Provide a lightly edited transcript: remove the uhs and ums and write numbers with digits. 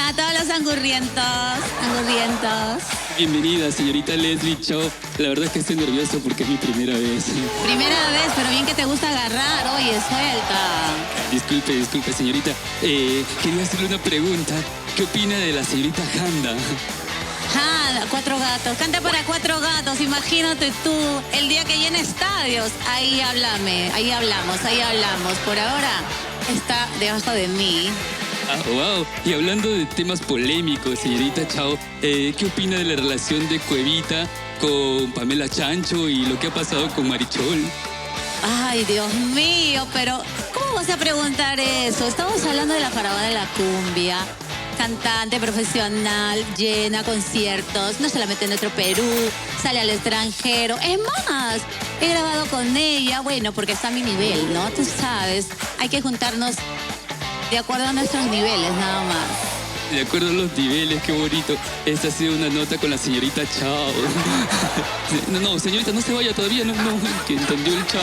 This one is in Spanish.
Hola a todos los angurrientos. Bienvenida, señorita Leslie Chow. La verdad es que estoy nervioso porque es mi primera vez. Primera vez, pero bien que te gusta agarrar. Oye, suelta. Disculpe, señorita. Quería hacerle una pregunta. ¿Qué opina de la señorita Handa? Ah, 4 gatos. Canta para 4 gatos. Imagínate tú, el día que llene estadios. Ahí hablamos. Por ahora está debajo de mí. Ah, wow. Y hablando de temas polémicos, señorita Chao, ¿qué opina de la relación de Cuevita con Pamela Chancho y lo que ha pasado con Marichol? Ay, Dios mío, pero ¿cómo vas a preguntar eso? Estamos hablando de la faraona de la cumbia. Cantante profesional, llena conciertos, no solamente en nuestro Perú, sale al extranjero. Es más, he grabado con ella, bueno, porque está a mi nivel, ¿no? Tú sabes, hay que juntarnos de acuerdo a nuestros niveles, nada más. De acuerdo a los niveles, qué bonito. Esta ha sido una nota con la señorita Chao. No, señorita, no se vaya todavía, no, que entendió el Chao.